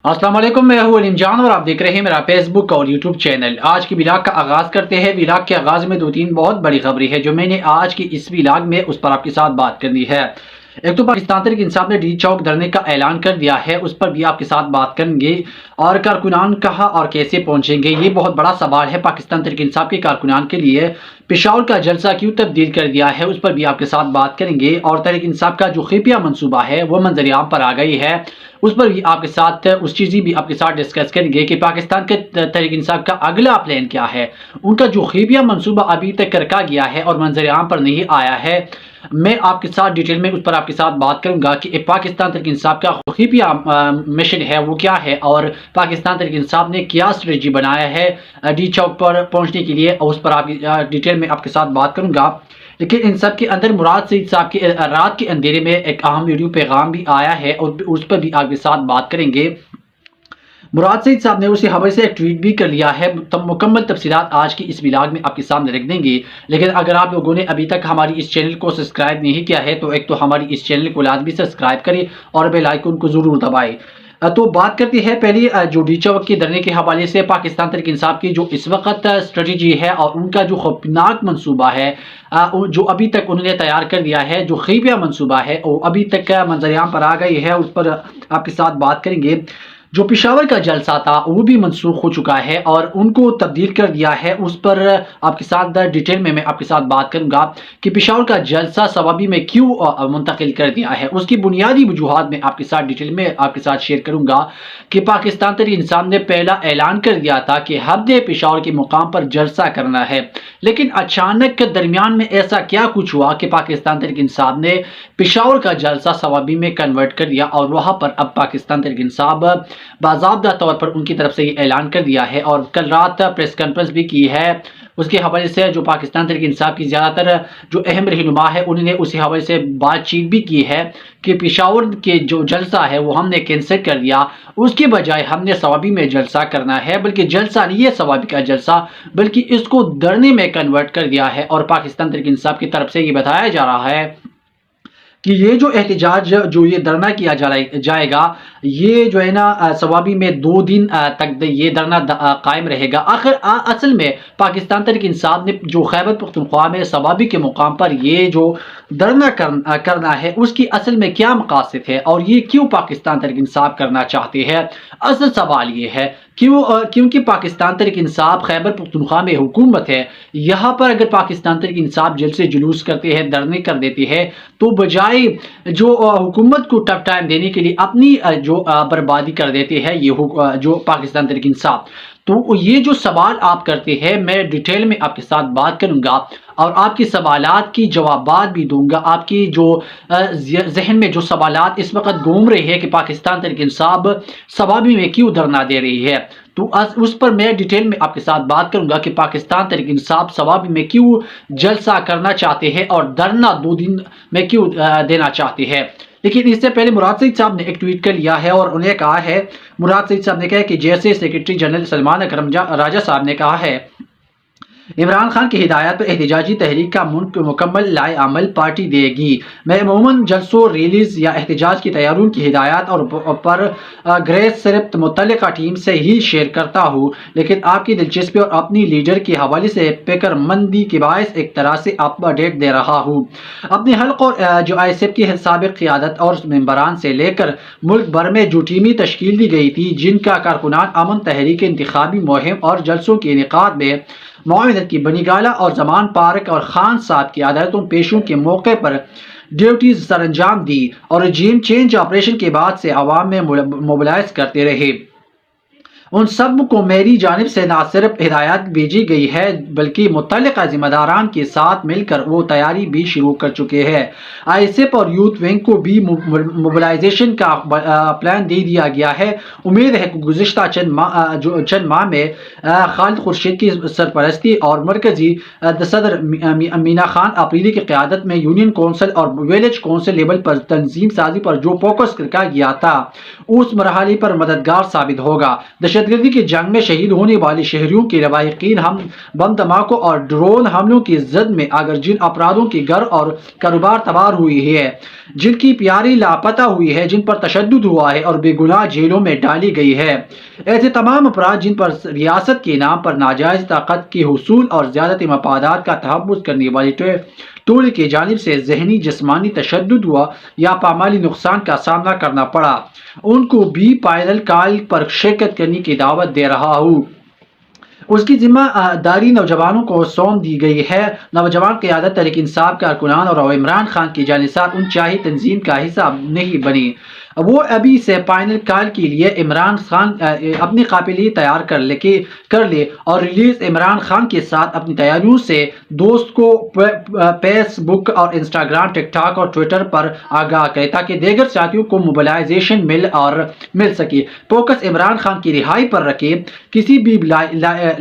السلام علیکم، میں ہوں علیم جان اور آپ دیکھ رہے ہیں میرا فیس بک اور یوٹیوب چینل۔ آج کی ولاگ کا آغاز کرتے ہیں۔ ولاگ کے آغاز میں دو تین بہت بڑی خبریں ہیں جو میں نے آج کی اس ولاگ میں اس پر آپ کے ساتھ بات کرنی ہے۔ ایک تو پاکستان تحریک انصاف نے ڈی چوک دھرنے کا اعلان کر دیا ہے، اس پر بھی آپ کے ساتھ بات کریں گے۔ اور کارکنان کہاں اور کیسے پہنچیں گے، یہ بہت بڑا سوال ہے پاکستان تحریک انصاف کے کارکنان کے لیے۔ پشاور کا جلسہ کیوں تبدیل کر دیا ہے، اس پر بھی آپ کے ساتھ بات کریں گے۔ اور تحریک انصاف کا جو خفیہ منصوبہ ہے وہ منظر عام پر آ گئی ہے، اس پر بھی آپ کے ساتھ اس چیزیں بھی آپ کے ساتھ ڈسکس کریں گے کہ پاکستان کے تحریک انصاف کا اگلا پلان کیا ہے۔ ان کا جو خفیہ منصوبہ ابھی تک رکھا گیا ہے اور منظر عام پر نہیں آیا ہے، میں آپ کے ساتھ ڈیٹیل میں اس پر آپ کے ساتھ بات کروں گا کہ پاکستان تحریک انصاف کا خفیہ مشن ہے وہ کیا ہے، اور پاکستان تحریک انصاف نے کیا اسٹریٹجی بنایا ہے ڈی چوک پر پہنچنے کے لیے، اور اس پر آپ ڈیٹیل میں آپ کے ساتھ بات کروں گا۔ لیکن ان سب کے اندر مراد سعید صاحب کے رات کے اندھیرے میں ایک اہم ویڈیو پیغام بھی آیا ہے، اور اس پر بھی آپ کے ساتھ بات کریں گے۔ مراد سعید صاحب نے اسی حوالے سے ایک ٹویٹ بھی کر لیا ہے، مکمل تفصیلات آج کی اس ولاگ میں آپ کے سامنے رکھ دیں گے۔ لیکن اگر آپ لوگوں نے ابھی تک ہماری اس چینل کو سبسکرائب نہیں کیا ہے تو ایک تو ہماری اس چینل کو لازمی سبسکرائب کریں اور بیل آئیکن کو ضرور دبائیں۔ تو بات کرتی ہے پہلی جو ڈی چوک کے دھرنے کے حوالے سے پاکستان تحریک انصاف کی جو اس وقت اسٹریٹجی ہے اور ان کا جو خوفناک منصوبہ ہے جو ابھی تک انہوں نے تیار کر دیا ہے، جو خفیہ منصوبہ ہے وہ ابھی تک منظر عام پر آ گئی ہے، اس پر آپ کے ساتھ بات کریں گے۔ جو پشاور کا جلسہ تھا وہ بھی منسوخ ہو چکا ہے اور ان کو تبدیل کر دیا ہے، اس پر آپ کے ساتھ ڈیٹیل میں آپ کے ساتھ بات کروں گا کہ پشاور کا جلسہ صوابی میں کیوں منتقل کر دیا ہے۔ اس کی بنیادی وجوہات میں آپ کے ساتھ ڈیٹیل میں آپ کے ساتھ شیئر کروں گا کہ پاکستان تحریک انصاف نے پہلا اعلان کر دیا تھا کہ ہفتے پشاور کے مقام پر جلسہ کرنا ہے، لیکن اچانک درمیان میں ایسا کیا کچھ ہوا کہ پاکستان تحریک انصاف نے پشاور کا جلسہ صوابی میں کنورٹ کر دیا، اور وہاں پر اب پاکستان تحریک انصاف باضابطہ طور پر ان کی طرف سے یہ اعلان کر دیا ہے، اور کل رات پریس کانفرنس بھی کی ہے۔ اس کے حوالے سے جو پاکستان تحریک انصاف کی زیادہ تر جو اہم رہنما ہے انہوں نے اسی حوالے سے بات چیت بھی کی ہے کہ پشاور کے جو جلسہ ہے وہ ہم نے کینسل کر دیا، اس کے بجائے ہم نے صوابی میں جلسہ کرنا ہے، بلکہ جلسہ نہیں ہے صوابی کا جلسہ، بلکہ اس کو دھرنے میں کنورٹ کر دیا ہے۔ اور پاکستان تحریک انصاف کی طرف سے یہ بتایا جا رہا ہے کہ یہ جو احتجاج جو یہ دھرنا کیا جائے گا، یہ جو ہے نا صوابی میں 2 دن تک یہ دھرنا قائم رہے گا۔ آخر اصل میں پاکستان تحریک انصاف نے جو خیبر پختونخوا میں صوابی کے مقام پر یہ جو دھرنا کرنا ہے اس کی اصل میں کیا مقاصد ہے، اور یہ کیوں پاکستان تحریک انصاف کرنا چاہتے ہیں۔ اصل سوال یہ ہے کیونکہ پاکستان تحریک انصاف خیبر پختونخوا میں حکومت ہے، یہاں پر اگر پاکستان تحریک انصاف جلسے جلوس کرتے ہیں، دھرنے کر دیتے ہیں، تو بجائے جو حکومت کو ٹف ٹائم دینے کے لیے اپنی جو بربادی کر دیتے ہیں یہ جو پاکستان تحریک انصاف۔ تو یہ جو سوال آپ کرتے ہیں میں ڈیٹیل میں آپ کے ساتھ بات کروں گا اور آپ کے سوالات کی جوابات بھی دوں گا۔ آپ کی جو ذہن میں جو سوالات اس وقت گھوم رہے ہیں کہ پاکستان تحریک انصاف صوابی میں کیوں دھرنا دے رہی ہے، تو اس پر میں ڈیٹیل میں آپ کے ساتھ بات کروں گا کہ پاکستان تحریک انصاف صوابی میں کیوں جلسہ کرنا چاہتے ہیں اور دھرنا 2 دن میں کیوں دینا چاہتے ہیں۔ لیکن اس سے پہلے مراد سعید صاحب نے ایک ٹویٹ کر لیا ہے اور انہیں کہا ہے، مراد سعید صاحب نے کہا کہ جیسے سیکرٹری جنرل سلمان اکرم راجہ صاحب نے کہا ہے، عمران خان کی ہدایت پر احتجاجی تحریک کا مکمل لائے عمل پارٹی دے گی۔ میں عموماً جلسوں، ریلیز یا احتجاج کی تیاریوں کی ہدایات اور پر گریس صرف متعلقہ ٹیم سے ہی شیئر کرتا ہوں، لیکن آپ کی دلچسپی اور اپنی لیڈر کے حوالے سے فکر مندی کے باعث ایک طرح سے آپ اپڈیٹ دے رہا ہوں۔ اپنے حلق اور جو آئی ایس ایف کی سابق قیادت اور ممبران سے لے کر ملک بھر میں جو ٹیمیں تشکیل دی گئی تھی جن کا کارکنان امن تحریک انتخابی مہم اور جلسوں کے انعقاد میں معاونت کی، بنی گالہ اور زمان پارک اور خان صاحب کی عدالتوں پیشوں کے موقع پر ڈیوٹیز سر انجام دی اور رجیم چینج آپریشن کے بعد سے عوام میں موبلائز کرتے رہے، ان سب کو میری جانب سے نہ صرف ہدایات بھیجی گئی ہے بلکہ متعلقہ ذمہ داران کے ساتھ مل کر وہ تیاری بھی شروع کر چکے ہیں۔ آئی ایس ایف اور یوتھ ونگ کو بھی موبلائزیشن کا پلان دے دیا گیا ہے۔ امید ہے کہ گزشتہ چند ماہ میں خالد خورشید کی سرپرستی اور مرکزی صدر مینا خان اپریلی کی قیادت میں یونین کونسل اور ویلیج کونسل لیول پر تنظیم سازی پر جو فوکس رکھا گیا تھا اس مرحلے پر مددگار ثابت ہوگا۔ دہشت دہشت گردی کی جنگ میں شہید ہونے والے شہریوں کے لواحقین ہم بم دھماکوں اور ڈرون حملوں کی زد میں اگر جن افرادوں کے گھر اور کاروبار تباہ ہوئی ہے، جن کی پیاری لاپتہ ہوئی ہے، جن پر تشدد ہوا ہے اور بے گناہ جیلوں میں ڈالی گئی ہے، ایسے تمام افراد جن پر ریاست کے نام پر ناجائز طاقت کے حصول اور زیادتی مفادات کا تحفظ کرنے والی ٹول کی جانب سے ذہنی جسمانی تشدد ہوا یا پامالی نقصان کا سامنا کرنا پڑا، ان کو بھی پائیدل کال پر شرکت کرنے کی دعوت دے رہا ہوں۔ اس کی ذمہ داری نوجوانوں کو سونپ دی گئی ہے۔ نوجوان قیادت تحریک انصاف کارکنان اور عمران خان کی جانصار ان چاہی تنظیم کا حصہ نہیں بنی۔ وہ ابھی سے فائنل کال کے لیے عمران خان اپنی قافلے تیار کر لے اور ریلیز عمران خان کے ساتھ اپنی تیاریوں سے دوست کو فیس بک اور انسٹاگرام، ٹک ٹاک اور ٹویٹر پر آگاہ کرے تاکہ دیگر ساتھیوں کو موبلائزیشن مل سکے۔ فوکس عمران خان کی رہائی پر رکھے، کسی بھی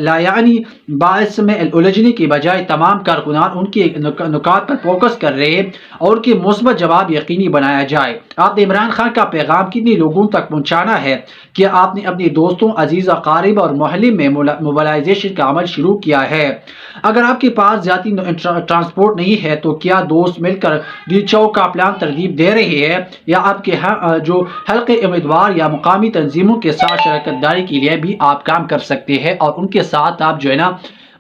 لایعنی باعث میں الجھنے کے بجائے تمام کارکنان ان کے نکات پر فوکس کر رہے اور ان کے مثبت جواب یقینی بنایا جائے۔ آپ نے عمران خان کا پیغام کتنے لوگوں تک پہنچانا ہے کہ آپ نے اپنے دوستوں، عزیز اقارب اور محلے میں موبلائزیشن کا عمل شروع کیا ہے؟ اگر آپ کے پاس ذاتی ٹرانسپورٹ نہیں ہے تو کیا دوست مل کر ڈی چوک کا پلان ترغیب دے رہے ہیں، یا آپ کے جو حلقے امیدوار یا مقامی تنظیموں کے ساتھ شراکت داری کے لیے بھی آپ کام کر سکتے ہیں اور ان کے ساتھ آپ جو ہے نا،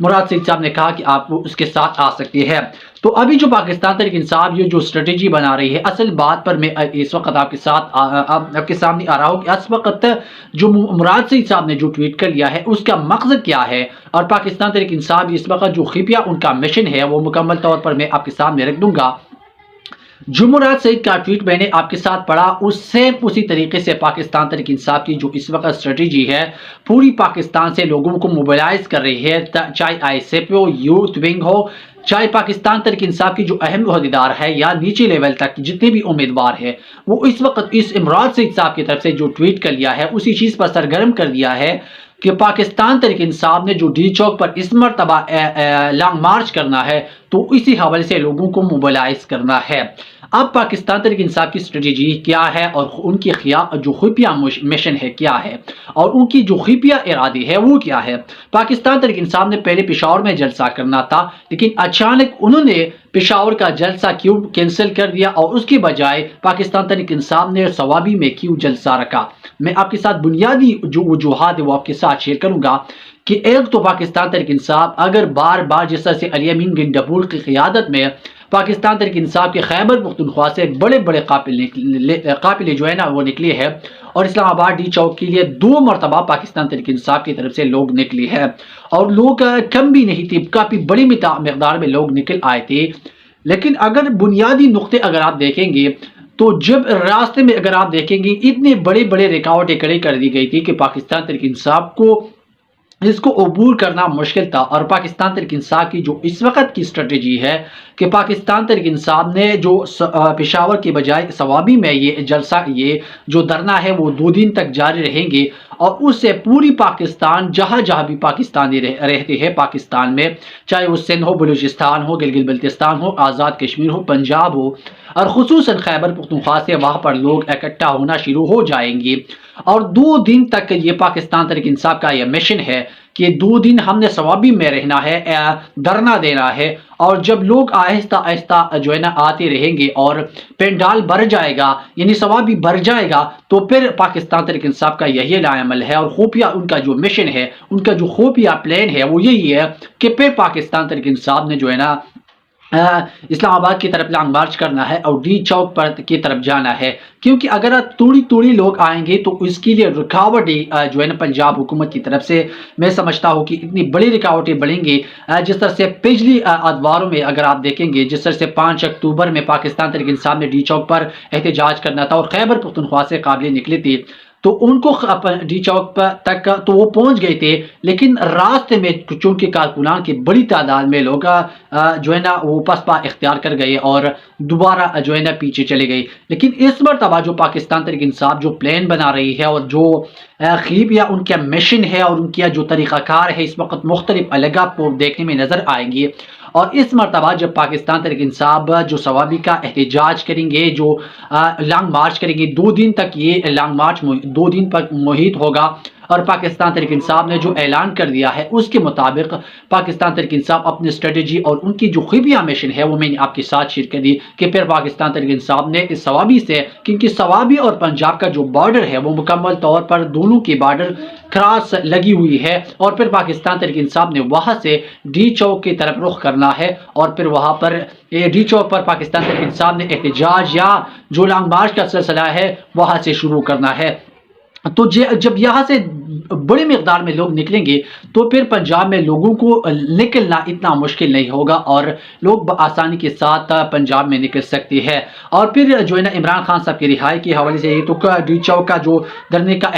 مراد سعید صاحب نے کہا کہ آپ اس کے ساتھ آ سکتے ہیں۔ تو ابھی جو پاکستان تحریک انصاف یہ جو اسٹریٹجی بنا رہی ہے، اصل بات پر میں اس وقت آپ کے سامنے آ رہا ہوں کہ اس وقت جو مراد سعید صاحب نے جو ٹویٹ کر لیا ہے اس کا مقصد کیا ہے، اور پاکستان تحریک انصاف اس وقت جو خفیہ ان کا مشن ہے وہ مکمل طور پر میں آپ کے سامنے رکھ دوں گا۔ جو مراد سعید کا ٹویٹ میں نے آپ کے ساتھ پڑھا، اسی طریقے سے پاکستان تحریک انصاف کی جو اس وقت اسٹریٹجی ہے، پوری پاکستان سے لوگوں کو موبلائز کر رہی ہے، چاہے آئی ایس ایف ہو، یوتھ ونگ ہو، چاہے پاکستان تحریک انصاف کی جو اہم عہدیدار ہے یا نیچے لیول تک جتنے بھی امیدوار ہیں، وہ اس وقت اس مراد سعید صاحب کی طرف سے جو ٹویٹ کر لیا ہے اسی چیز پر سرگرم کر دیا ہے کہ پاکستان تحریک انصاف نے جو ڈی چوک پر اس مرتبہ لانگ مارچ کرنا ہے تو اسی حوالے سے لوگوں کو موبلائز کرنا ہے۔ اب پاکستان تحریک انصاف کی اسٹریٹجی کیا ہے اور ان کی جو خفیہ مشن ہے کیا ہے، اور ان کی جو خفیہ ارادے ہے وہ کیا ہے۔ پاکستان تحریک انصاف نے پہلے پشاور میں جلسہ کرنا تھا، لیکن اچانک انہوں نے پشاور کا جلسہ کیوں کینسل کر دیا اور اس کے بجائے پاکستان تحریک انصاف نے صوابی میں کیوں جلسہ رکھا۔ میں آپ کے ساتھ بنیادی جو وجوہات ہے وہ آپ کے ساتھ شیئر کروں گا کہ ایک تو پاکستان تحریک انصاف اگر بار بار جس طرح سے علی امین گنڈپور کی قیادت میں پاکستان تحریک انصاف کے خیبر پختونخوا سے بڑے بڑے قافلے جو ہے نا وہ نکلے ہیں، اور اسلام آباد ڈی چوک کے لیے 2 مرتبہ پاکستان تحریک انصاف کی طرف سے لوگ نکلے ہیں، اور لوگ کم بھی نہیں تھے، کافی بڑی مقدار میں لوگ نکل آئے تھے۔ لیکن اگر بنیادی نقطے اگر آپ دیکھیں گے تو جب راستے میں اگر آپ دیکھیں گے اتنے بڑے بڑے رکاوٹیں کھڑی کر دی گئی تھی کہ پاکستان تحریک انصاف کو اس کو عبور کرنا مشکل تھا۔ اور پاکستان تحریک انصاف کی جو اس وقت کی اسٹریٹجی ہے کہ پاکستان تحریک انصاف نے جو پشاور کے بجائے صوابی میں یہ جلسہ، یہ جو دھرنا ہے وہ 2 دن تک جاری رہیں گے، اور اس سے پوری پاکستان جہاں جہاں بھی پاکستانی رہتے ہیں پاکستان میں، چاہے وہ سندھ ہو، بلوچستان ہو، گلگت بلتستان ہو، آزاد کشمیر ہو، پنجاب ہو، اور خصوصاً خیبر پختونخوا سے وہاں پر لوگ اکٹھا ہونا شروع ہو جائیں گے۔ اور 2 دن تک یہ پاکستان تحریک انصاف کا یہ مشن ہے کہ 2 دن ہم نے صوابی میں رہنا ہے، دھرنا دینا ہے، اور جب لوگ آہستہ آہستہ جو ہے نا آتے رہیں گے اور پینڈال بھر جائے گا، یعنی صوابی بھر جائے گا، تو پھر پاکستان تحریک انصاف کا یہی عمل ہے، اور خفیہ ان کا جو مشن ہے، ان کا جو خفیہ پلان ہے وہ یہی ہے کہ پھر پاکستان تحریک انصاف نے جو ہے نا اسلام آباد کی طرف لانگ مارچ کرنا ہے اور ڈی چوک پر کی طرف جانا ہے، کیونکہ اگر توڑی لوگ آئیں گے تو اس کے لیے رکاوٹیں جو ہے نا پنجاب حکومت کی طرف سے میں سمجھتا ہوں کہ اتنی بڑی رکاوٹیں بڑھیں گی، جس طرح سے پچھلی ادواروں میں اگر آپ دیکھیں گے، جس طرح سے 5 اکتوبر میں پاکستان تحریک انصاف نے ڈی چوک پر احتجاج کرنا تھا اور خیبر پختونخوا سے قافلے نکلے تھے، تو ان کو ڈی چوک تک تو وہ پہنچ گئے تھے، لیکن راستے میں چونکہ کارکنان کی بڑی تعداد میں لوگ جو ہے نا وہ پسپا اختیار کر گئے اور دوبارہ جو ہے نا پیچھے چلے گئے۔ لیکن اس مرتبہ جو پاکستان تحریک انصاف جو پلان بنا رہی ہے اور جو خفیہ ان کا مشن ہے اور ان کا جو طریقہ کار ہے، اس وقت مختلف الگ کو دیکھنے میں نظر آئیں گے۔ اور اس مرتبہ جب پاکستان تحریک انصاف جو صوابی کا احتجاج کریں گے، جو لانگ مارچ کریں گے، 2 دن تک یہ لانگ مارچ 2 دن پر محیط ہوگا، اور پاکستان تحریک انصاف نے جو اعلان کر دیا ہے اس کے مطابق پاکستان تحریک انصاف اپنی اسٹریٹجی اور ان کی جو خفیہ مشن ہے وہ میں نے آپ کے ساتھ شیئر کر دی کہ پھر پاکستان تحریک انصاف نے اس سوابی سے، کیونکہ سوابی اور پنجاب کا جو بارڈر ہے وہ مکمل طور پر دونوں کے بارڈر کراس لگی ہوئی ہے، اور پھر پاکستان تحریک انصاف نے وہاں سے ڈی چوک کی طرف رخ کرنا ہے، اور پھر وہاں پر ڈی چوک پر پاکستان تحریک انصاف نے احتجاج یا جو لانگ مارچ کا سلسلہ ہے وہاں سے شروع کرنا ہے۔ تو جب یہاں سے بڑی مقدار میں لوگ نکلیں گے تو پھر پنجاب میں لوگوں کو نکلنا اتنا مشکل نہیں ہوگا اور لوگ بآسانی کے ساتھ پنجاب میں نکل سکتے ہیں۔ اور پھر جو ہے نا عمران خان صاحب کی رہائی کے حوالے سے یہ تو ڈی چوک کا جو دھرنے کا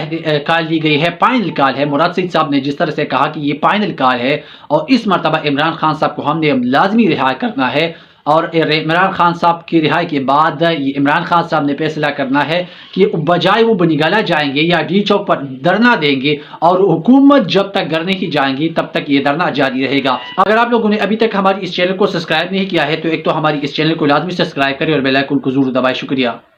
کال لی گئی ہے فائنل کال ہے، مراد سعید صاحب نے جس طرح سے کہا کہ یہ فائنل کال ہے اور اس مرتبہ عمران خان صاحب کو ہم نے لازمی رہا کرنا ہے، اور عمران خان صاحب کی رہائی کے بعد یہ عمران خان صاحب نے فیصلہ کرنا ہے کہ بجائے وہ بنگالہ جائیں گے یا ڈی چوک پر دھرنا دیں گے، اور حکومت جب تک گھر نہیں جائیں گی تب تک یہ دھرنا جاری رہے گا۔ اگر آپ لوگوں نے ابھی تک ہماری اس چینل کو سبسکرائب نہیں کیا ہے تو ایک تو ہماری اس چینل کو لازمی سبسکرائب کریں اور بیل آئیکن کو ضرور دبائیں۔ شکریہ۔